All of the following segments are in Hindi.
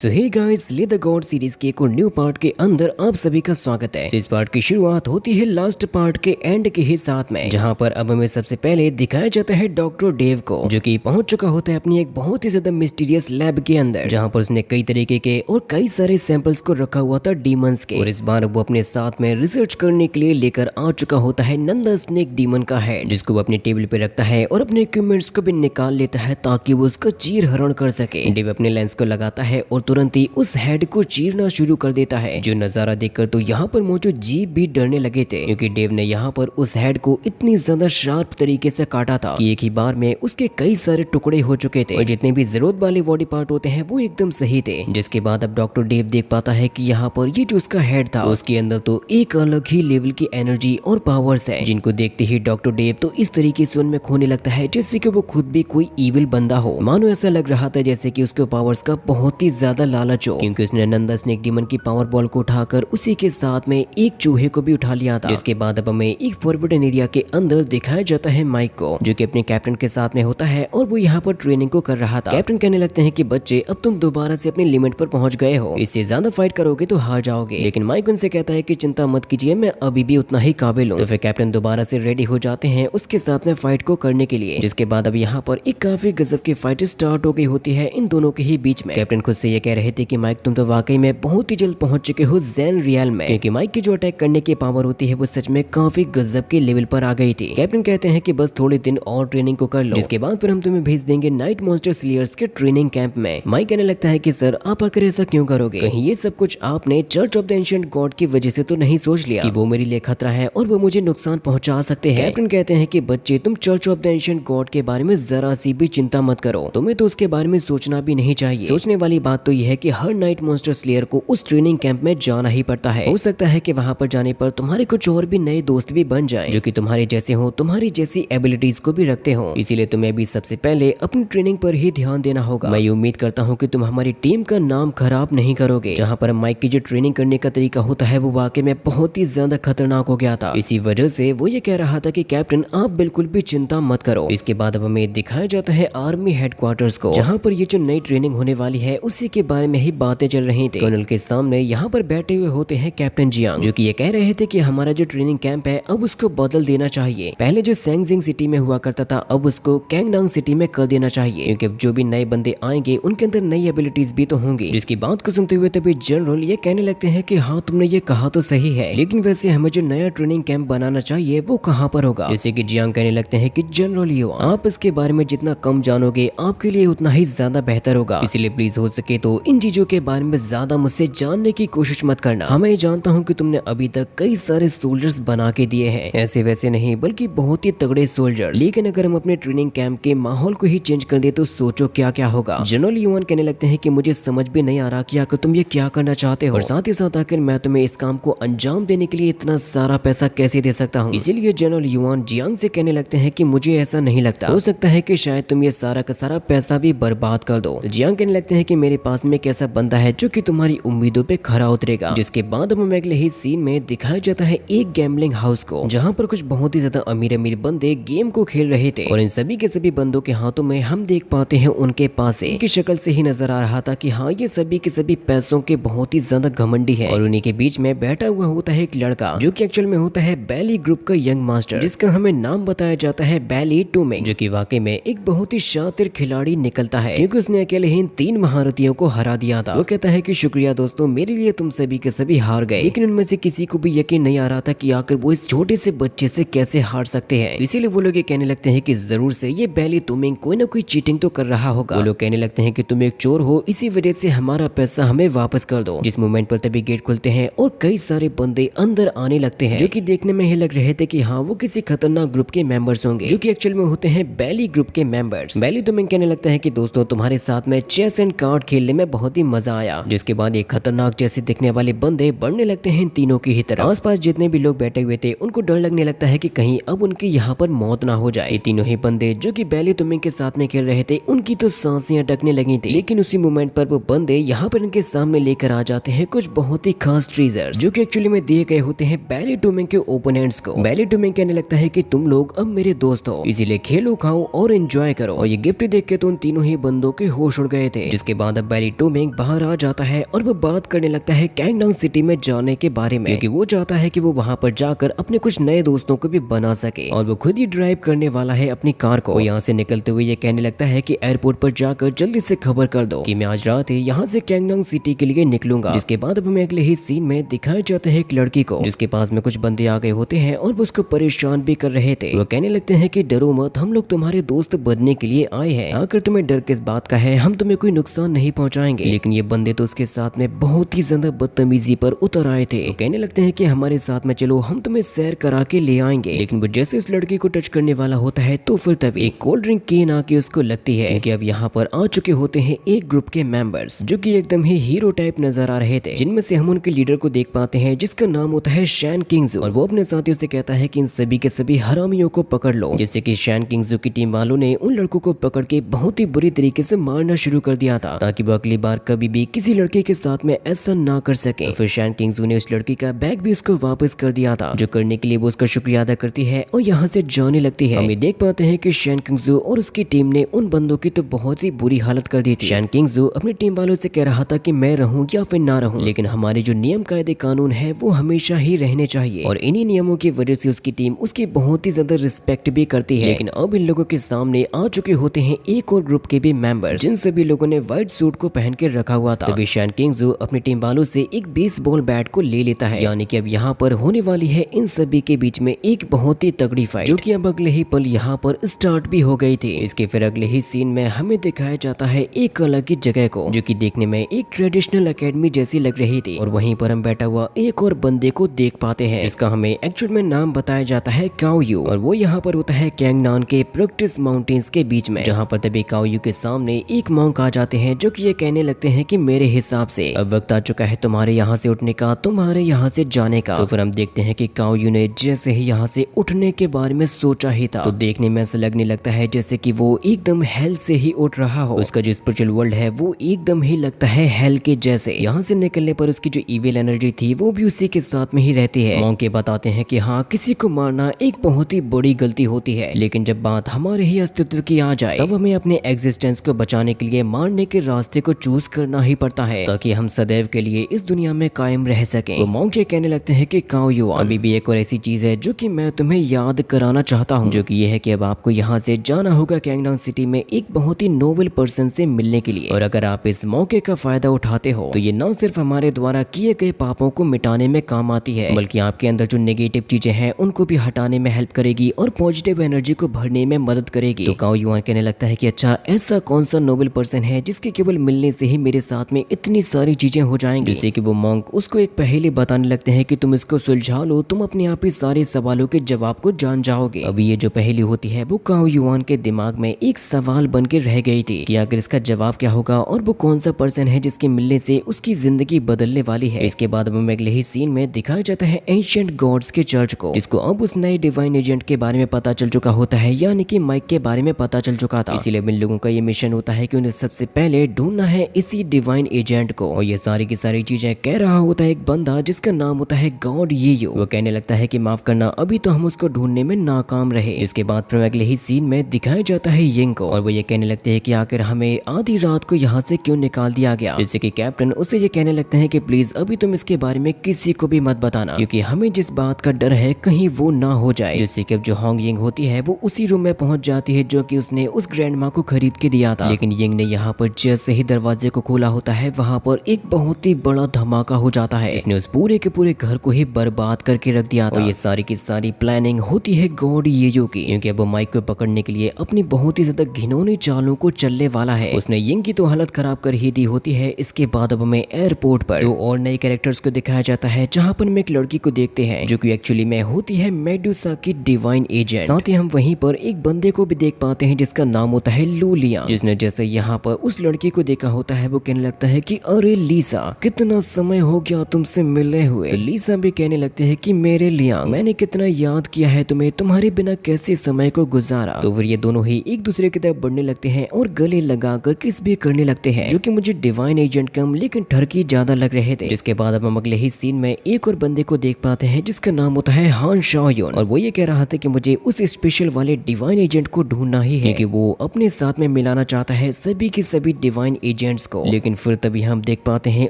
तो हे गाइस, ले द गॉड सीरीज के एक और न्यू पार्ट के अंदर आप सभी का स्वागत है। इस पार्ट की शुरुआत होती है लास्ट पार्ट के एंड के ही साथ में, जहां पर अब हमें सबसे पहले दिखाया जाता है डॉक्टर डेव को, जो कि पहुंच चुका होता है अपनी एक बहुत ही ज्यादा मिस्टीरियस लैब के अंदर, जहां पर उसने कई तरीके के और कई सारे सैंपल्स को रखा हुआ था डीमंस के। और इस बार वो अपने साथ में रिसर्च करने के लिए लेकर आ चुका होता है नंदा स्नेक डीमन का हेड, जिसको वो अपने टेबल पे रखता है और अपने इक्विपमेंट्स को भी निकाल लेता है ताकि वो उसका चीर हरण कर सके। डेव अपने लेंस को लगाता है और तुरंत ही उस हेड को चीरना शुरू कर देता है। जो नजारा देखकर तो यहाँ पर मौजूद जीव भी डरने लगे थे, क्योंकि डेव ने यहाँ पर उस हेड को इतनी ज्यादा शार्प तरीके से काटा था कि एक ही बार में उसके कई सारे टुकड़े हो चुके थे और जितने भी जरूरत वाले बॉडी पार्ट होते हैं वो एकदम सही थे। जिसके बाद अब डॉक्टर डेव देख पाता है कि यहाँ पर ये जो उसका हेड था उसके अंदर तो एक अलग ही लेवल की एनर्जी और पावर्स है, जिनको देखते ही डॉक्टर डेव तो इस तरीके से उनमें खोने लगता है जैसे कि वो खुद भी कोई इविल बंदा हो। मानो ऐसा लग रहा था जैसे कि उसके पावर्स का बहुत ही ज्यादा लालच हो, क्योंकि उसने नंदा स्नेक डीमन की पावर बॉल को उठाकर उसी के साथ में एक चूहे को भी उठा लिया था। जिसके बाद अब हमें एक फॉरबिडन एरिया के अंदर दिखाया जाता है माइक को, जो कि अपने कैप्टन के साथ में होता है और वो यहाँ पर ट्रेनिंग को कर रहा था। कैप्टन कहने लगते हैं कि बच्चे, अब तुम दोबारा से अपनी लिमिट पर पहुंच गए हो, इससे ज्यादा फाइट करोगे तो हार जाओगे। लेकिन माइक उनसे कहता है कि चिंता मत कीजिए, मैं अभी भी उतना ही काबिल हूँ। तो फिर कैप्टन दोबारा से रेडी हो जाते हैं उसके साथ में फाइट को करने के लिए। जिसके बाद अब यहाँ पर एक काफी गजब की फाइट स्टार्ट हो गई होती है इन दोनों के ही बीच में। कैप्टन खुद से ये कह रहे थे कि माइक, तुम तो वाकई में बहुत ही जल्द पहुंच चुके हो ज़ेन रियल में, क्योंकि माइक की जो अटैक करने की पावर होती है वो सच में काफी गजब के लेवल पर आ गई थी। कैप्टन कहते हैं कि बस थोड़े दिन और ट्रेनिंग को कर लो, जिसके बाद फिर हम तुम्हें भेज देंगे नाइट मॉन्स्टर स्लेयर्स के ट्रेनिंग कैंप में। माइक कहने लगता है कि सर, आप आकर ऐसा क्यों करोगे? कहीं ये सब कुछ आपने church of the ancient God की वजह से तो नहीं सोच लिया कि वो मेरे लिए खतरा है और वो मुझे नुकसान पहुंचा सकते हैं? कैप्टन कहते हैं कि बच्चे, तुम church of the ancient God के बारे में जरा सी भी चिंता मत करो, तुम्हें तो उसके बारे में सोचना भी नहीं चाहिए। सोचने वाली बात तो यह है कि हर नाइट मॉन्स्टर स्लेयर को उस ट्रेनिंग कैंप में जाना ही पड़ता है। हो सकता है कि वहां पर जाने पर तुम्हारे कुछ और भी नए दोस्त भी बन जाएं, जो कि तुम्हारे जैसे हो, तुम्हारी जैसी एबिलिटीज को भी रखते हो। इसीलिए तुम्हें भी सबसे पहले अपनी ट्रेनिंग पर ही ध्यान देना होगा। मैं उम्मीद करता हूँ कि तुम हमारी टीम का नाम खराब नहीं करोगे। जहाँ पर माइक की जो ट्रेनिंग करने का तरीका होता है वो वाकई में बहुत ही ज्यादा खतरनाक हो गया था। इसी वजह से वो ये कह रहा था कि कैप्टन, आप बिल्कुल भी चिंता मत करो। इसके बाद अब हमें दिखाया जाता है आर्मी हेडक्वार्टर्स को, जहाँ पर ये जो नई ट्रेनिंग होने वाली है उसी के बारे में ही बातें चल रही थी। कर्नल के सामने यहाँ पर बैठे हुए होते हैं कैप्टन जियांग, जो कि ये कह रहे थे कि हमारा जो ट्रेनिंग कैंप है अब उसको बदल देना चाहिए। पहले जो सैंगजिंग सिटी में हुआ करता था अब उसको कैंगडांग सिटी में कर देना चाहिए, क्योंकि जो भी नए बंदे आएंगे उनके अंदर नई एबिलिटीज भी तो होंगी। जिसकी बात को सुनते हुए तभी जनरल ये कहने लगते हैं कि हाँ, तुमने ये कहा तो सही है, लेकिन वैसे हमें जो नया ट्रेनिंग कैंप बनाना चाहिए वो कहाँ पर होगा? जैसे कि जियांग कहने लगते हैं कि जनरल यो, आप इसके बारे में जितना कम जानोगे आपके लिए उतना ही ज्यादा बेहतर होगा, इसलिए प्लीज हो सके तो इन चीजों के बारे में ज्यादा मुझसे जानने की कोशिश मत करना। हाँ, मैं जानता हूँ कि तुमने अभी तक कई सारे सोल्जर्स बना के दिए हैं, ऐसे वैसे नहीं बल्कि बहुत ही तगड़े सोल्जर्स, लेकिन अगर हम अपने ट्रेनिंग कैंप के माहौल को ही चेंज कर दे तो सोचो क्या क्या होगा। जनरल युवान कहने लगते हैं कि मुझे समझ भी नहीं आ रहा कि आखिर तुम ये क्या करना चाहते हो, और साथ ही साथ आखिर मैं तुम्हें इस काम को अंजाम देने के लिए इतना सारा पैसा कैसे दे सकता हूँ। इसीलिए जनरल युवान जियांग से कहने लगते हैं कि मुझे ऐसा नहीं लगता, हो सकता है कि शायद तुम ये सारा का सारा पैसा भी बर्बाद कर दो। जियांग कहने लगते हैं कि मेरे पास में एक ऐसा बंदा है जो कि तुम्हारी उम्मीदों पे खरा उतरेगा। जिसके बाद हमें अगले ही सीन में दिखाया जाता है एक गैम्बलिंग हाउस को, जहाँ पर कुछ बहुत ही ज्यादा अमीर अमीर बंदे गेम को खेल रहे थे, और इन सभी के सभी बंदों के हाथों में हम देख पाते हैं उनके पास से इनकी शक्ल से ही नजर आ रहा था कि हाँ, ये सभी के सभी पैसों के बहुत ही ज्यादा घमंडी है। और उन्हीं के बीच में बैठा हुआ होता है एक लड़का, जो कि एक्चुअल में होता है बैली ग्रुप का यंग मास्टर, जिसका हमें नाम बताया जाता है बैली टूमिंग, जो कि वाकई में एक बहुत ही शातिर खिलाड़ी निकलता है, क्योंकि उसने अकेले ही इन 3 महारथियों को हरा दिया था। वो कहता है कि शुक्रिया दोस्तों, मेरे लिए तुम सभी के सभी हार गए, लेकिन उनमें से किसी को भी यकीन नहीं आ रहा था कि आखिर वो इस छोटे से बच्चे से कैसे हार सकते हैं। इसीलिए वो लोग ये कहने लगते हैं कि जरूर से ये बैली टूमिंग कोई ना कोई चीटिंग तो कर रहा होगा। वो लोग कहने लगते हैं कि तुम एक चोर हो, इसी वजह से हमारा पैसा हमें वापस कर दो। जिस मोमेंट पर तभी गेट खुलते हैं और कई सारे बंदे अंदर आने लगते हैं, जो कि देखने में ही लग रहे थे कि हाँ, वो किसी खतरनाक ग्रुप के मेंबर्स होंगे, जो कि एक्चुअल में होते हैं बैली ग्रुप के मेंबर्स। बैली टूमिंग कहने लगता है कि दोस्तों, तुम्हारे साथ में चेस एंड कार्ड खेलने में बहुत ही मजा आया। जिसके बाद एक खतरनाक जैसे दिखने वाले बंदे बढ़ने लगते हैं इन तीनों की ही तरफ। आसपास जितने भी लोग बैठे हुए थे उनको डर लगने लगता है कि कहीं अब उनकी यहाँ पर मौत ना हो जाए। ये तीनों ही बंदे जो कि बैली टूमिंग के साथ में खेल रहे थे उनकी तो सांसें अटकने लगी थी, लेकिन उसी मोमेंट पर वो बंदे यहाँ पर इनके सामने लेकर आ जाते हैं कुछ बहुत ही खास ट्रेजर्स, जो कि एक्चुअली में दिए गए होते हैं बैली टूमिंग के ओपोनेंट्स को। बैली टूमिंग कहने लगता है कि तुम लोग अब मेरे दोस्त हो, इसीलिए खेलो, खाओ और एंजॉय करो। और ये गिफ्ट देख के तो उन तीनों ही बंदों के होश उड़ गए थे। जिसके बाद अब बैली टोमेंग बाहर आ जाता है और वो बात करने लगता है कैंगडम सिटी में जाने के बारे में, क्योंकि वो चाहता है कि वो वहाँ पर जाकर अपने कुछ नए दोस्तों को भी बना सके और वो खुद ही ड्राइव करने वाला है अपनी कार को। यहाँ से निकलते हुए ये कहने लगता है कि एयरपोर्ट पर जाकर जल्दी से खबर कर दो कि मैं आज रात ही यहाँ से कैंगडम सिटी के लिए निकलूंगा। जिसके बाद अब हमें अगले ही सीन में दिखाए जाते हैं एक लड़की को जिसके पास में कुछ बंदे आ गए होते हैं और वो उसको परेशान भी कर रहे थे। वो कहने लगते हैं कि डरो मत, हम लोग तुम्हारे दोस्त बनने के लिए आए हैं, आकर तुम्हें डर किस बात का है, हम तुम्हें कोई नुकसान नहीं पहुंचाएंगे। लेकिन ये बंदे तो उसके साथ में बहुत ही ज्यादा बदतमीजी पर उतर आए थे। वो कहने लगते हैं कि हमारे साथ में चलो, हम तुम्हें सैर करा के ले आएंगे। लेकिन वो जैसे उस लड़की को टच करने वाला होता है तो फिर तभी एक कोल्ड ड्रिंक केन आके उसको लगती है कि अब यहाँ पर आ चुके होते हैं एक ग्रुप के मेंबर्स जो कि एकदम ही हीरो टाइप नजर आ रहे थे, जिनमें से हम उनके लीडर को देख पाते हैं जिसका नाम होता है शैन किंग्जू। और वो अपने साथियों से कहता है कि इन सभी के सभी हरामियों को पकड़ लो। जैसे कि शैन किंग्जू की टीम वालों ने उन लड़कों को पकड़ के बहुत ही बुरी तरीके से मारना शुरू कर दिया था ताकि वो अगली बार कभी भी किसी लड़के के साथ में ऐसा ना कर सके। तो फिर शैन किंग्जू ने उस लड़की का बैग भी उसको वापस कर दिया था, जो करने के लिए वो उसका शुक्रिया अदा करती है और यहाँ से जाने लगती है। हम ये देख पाते हैं कि शैन किंग्जू और उसकी टीम ने उन बंदों की तो बहुत ही बुरी हालत कर दी थी। शैन किंग्जू अपनी टीम वालों से कह रहा था कि मैं रहूं या फिर ना रहूं, लेकिन हमारे जो नियम कायदे कानून है वो हमेशा ही रहने चाहिए और इन्हीं नियमों की वजह से उसकी टीम उसकी बहुत ही ज्यादा रिस्पेक्ट भी करती है। लेकिन अब इन लोगों के सामने आ चुके होते हैं एक और ग्रुप के भी मेंबर, जिन सभी लोगों ने व्हाइट सूट को पहन के रखा हुआ था। तभी शैन किंग्जू अपनी टीम वालों से एक बेसबॉल बैट को ले लेता है, यानी कि अब यहाँ पर होने वाली है इन सभी के बीच में एक बहुत ही तगड़ी फाइट, जो कि अब अगले ही पल यहाँ पर स्टार्ट भी हो गई थी। इसके फिर अगले ही सीन में हमें दिखाया जाता है एक अलग ही जगह को, जो कि देखने में एक ट्रेडिशनल एकेडमी जैसी लग रही थी। और वहीं पर हम बैठा हुआ एक और बंदे को देख पाते हैं जिसका हमें एक्चुअल में नाम बताया जाता है काओयू, और वो यहाँ पर होता है कैंगनान के प्रैक्टिस माउंटेन्स के बीच में, जहाँ पर तभी काओयू के सामने एक मॉन्क आ जाते हैं जो कि ये कहने लगते हैं कि मेरे हिसाब से अब वक्त आ चुका है तुम्हारे यहाँ से उठने का, तुम्हारे यहाँ से जाने का। तो फिर हम देखते हैं कि काओयू ने जैसे ही यहाँ से उठने के बारे में सोचा ही था, तो देखने में ऐसा लगने लगता है जैसे कि वो एकदम हेल से ही उठ रहा हो। उसका जो स्पिरिचुअल वर्ल्ड है वो एकदम ही लगता है हेल के जैसे। यहाँ से निकलने पर उसकी जो इविल एनर्जी थी वो भी उसी के साथ में ही रहती है। मॉन्क बताते हैं कि हाँ, किसी को मारना एक बहुत ही बड़ी गलती होती है, लेकिन जब बात हमारे ही अस्तित्व की आ जाए तब हमें अपने एग्जिस्टेंस को बचाने के लिए मारने के रास्ते को चूज करना ही पड़ता है, ताकि हम सदैव के लिए इस दुनिया में कायम रह सकें। तो मॉन्क ये कहने लगते हैं कि काओयू, अभी भी एक और ऐसी चीज है जो कि मैं तुम्हें याद कराना चाहता हूँ, जो कि ये है कि अब आपको यहाँ से जाना होगा कैंगडम सिटी में एक बहुत ही नोबल पर्सन से मिलने के लिए। और अगर आप इस मौके का फायदा उठाते हो तो ये न सिर्फ हमारे द्वारा किए गए पापों को मिटाने में काम आती है, बल्कि आपके अंदर जो नेगेटिव चीजें हैं उनको भी हटाने में हेल्प करेगी और पॉजिटिव एनर्जी को भरने में मदद करेगी। तो काओयू कहने लगता है कि अच्छा, ऐसा कौन सा नोबल पर्सन है जिसके केवल मिलने से ही मेरे साथ में इतनी सारी चीजें हो जाएंगी। जिससे कि वो मॉन्क उसको एक पहेली बताने लगते हैं कि तुम इसको सुलझा लो, तुम अपने आप ही सारे सवालों के जवाब को जान जाओगे। अभी ये जो पहेली होती है वो काओयू के दिमाग में एक सवाल बन के रह गई थी कि आखिर इसका जवाब क्या होगा और वो कौन सा पर्सन है जिसके मिलने से उसकी जिंदगी बदलने वाली है। इसके बाद हमें अगले ही सीन में दिखाया जाता है एंशिएंट गॉड्स के चर्च को, जिसको अब उस नए डिवाइन एजेंट के बारे में पता चल चुका होता है, यानी कि माइक के बारे में पता चल चुका था। इसीलिए इन लोगों का ये मिशन होता है कि उन्हें सबसे पहले ढूंढना है इसी डिवाइन एजेंट को। और ये सारी की सारी चीजें कह रहा होता है एक बंदा जिसका नाम होता है गॉड येयो। वो कहने लगता है कि माफ करना, अभी तो हम उसको ढूंढने में नाकाम रहे। इसके बाद फिर अगले ही सीन में दिखाया जाता है यिंग को, और वो ये कहने लगते हैं कि आखिर हमें आधी रात को यहाँ से क्यों निकाल दिया गया। जिससे कि कैप्टन उसे ये कहने लगते हैं कि प्लीज अभी तुम इसके बारे में किसी को भी मत बताना, क्योंकि हमें जिस बात का डर है कहीं वो ना हो जाए। जिससे कि अब जो होंग यिंग होती है वो उसी रूम में पहुंच जाती है जो कि उसने उस ग्रैंड माँ को खरीद के दिया था। लेकिन यिंग ने यहाँ पर जैसे ही दरवाजे को खोला होता है वहाँ पर एक बहुत ही बड़ा धमाका हो जाता है। इसने उस पूरे के पूरे घर को ही बर्बाद करके रख दिया था। और ये सारी की सारी प्लानिंग होती है गॉड येयो की, क्योंकि अब वो माइक को पकड़ने के लिए अपनी बहुत ही ज्यादा घिनौनी चालों को चलने वाला है। उसने यिंग की तो हालत खराब कर ही दी होती है। इसके बाद अब हमें एयरपोर्ट पर दो और नए कैरेक्टर्स को दिखाया जाता है, जहाँ पर हम एक लड़की को देखते हैं जो कि एक्चुअली में होती है मेडुसा की डिवाइन एजेंट। साथ ही हम वहीं पर एक बंदे को भी देख पाते हैं जिसका नाम होता है लूलिया, जिसने जैसे यहाँ पर उस लड़की को देखा होता है वो कहने लगता है कि अरे लीसा, कितना समय हो गया तुमसे मिले हुए। तो लीसा भी कहने लगते हैं कि मेरे लियांग, मैंने कितना याद किया है तुम्हें, तुम्हारे बिना कैसे समय को गुजारा। तो फिर ये दोनों ही एक दूसरे की तरफ बढ़ने लगते हैं और गले लगाकर किस भी करने लगते हैं, जो कि मुझे डिवाइन एजेंट कम लेकिन ठरकी ज्यादा लग रहे थे। जिसके बाद अब हम अगले ही सीन में एक और बंदे को देख पाते हैं जिसका नाम होता है हान शाओयुन, और वो ये कह रहा था कि मुझे उस स्पेशल वाले डिवाइन एजेंट को ढूंढना ही है, कि वो अपने साथ में मिलाना चाहता है सभी की सभी डिवाइन एजेंट एजेंट्स को। लेकिन फिर तभी हम देख पाते हैं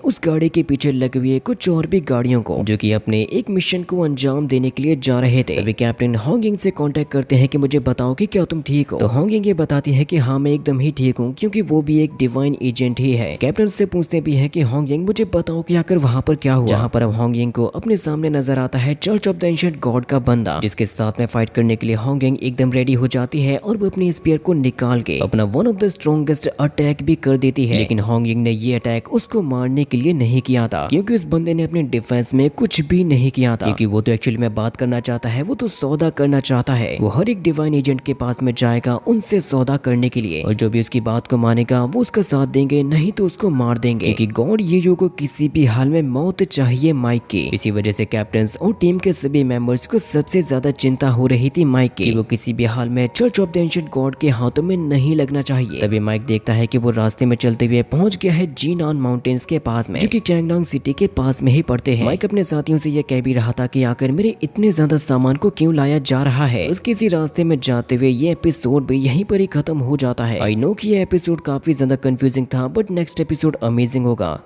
उस गाड़ी के पीछे लगे हुए कुछ और भी गाड़ियों को जो कि अपने एक मिशन को अंजाम देने के लिए जा रहे थे। तभी कैप्टन होंगिंग से कांटेक्ट करते हैं कि मुझे बताओ कि क्या तुम ठीक हो। तो होंगिंग ये बताती है कि हाँ मैं एकदम ही ठीक हूँ, क्योंकि वो भी एक डिवाइन एजेंट ही है। कैप्टन से पूछते भी है कि होंगिंग मुझे बताओ कि आखिर वहाँ पर क्या हुआ। जहाँ पर अब होंगिंग को अपने सामने नजर आता है church of the ancient God का बंदा, जिसके साथ में फाइट करने के लिए होंगिंग एकदम रेडी हो जाती है और वो अपनी स्पीयर को निकाल के अपना one of the strongest attack भी कर देती है। लेकिन होंगिंग ने ये अटैक उसको मारने के लिए नहीं किया था, क्योंकि उस बंदे ने अपने डिफेंस में कुछ भी नहीं किया था, क्योंकि वो तो एक्चुअली में बात करना चाहता है, वो तो सौदा करना चाहता है। वो हर एक डिवाइन एजेंट के पास में जाएगा उनसे सौदा करने के लिए, और जो भी उसकी बात को मानेगा वो उसका साथ देंगे, नहीं तो उसको मार देंगे, क्योंकि गॉड येयो को किसी भी हाल में मौत चाहिए माइक की। इसी वजह से कैप्टन और टीम के सभी मेंबर्स को सबसे ज्यादा चिंता हो रही थी माइक की, वो किसी भी हाल में church of the ancient God के हाथों में नहीं लगना चाहिए। तभी माइक देखता है कि वो रास्ते में चलते हुए पहुंच गया है जीनान माउंटेन्स के पास में, जो कि कैंगडोंग सिटी के पास में ही पड़ते हैं। माइक अपने साथियों से ये कह भी रहा था कि आखिर मेरे इतने ज्यादा सामान को क्यों लाया जा रहा है। उसके इसी रास्ते में जाते हुए ये एपिसोड भी यहीं पर ही खत्म हो जाता है। आई नो कि ये एपिसोड काफी ज्यादा कंफ्यूजिंग था, बट नेक्स्ट एपिसोड अमेजिंग होगा।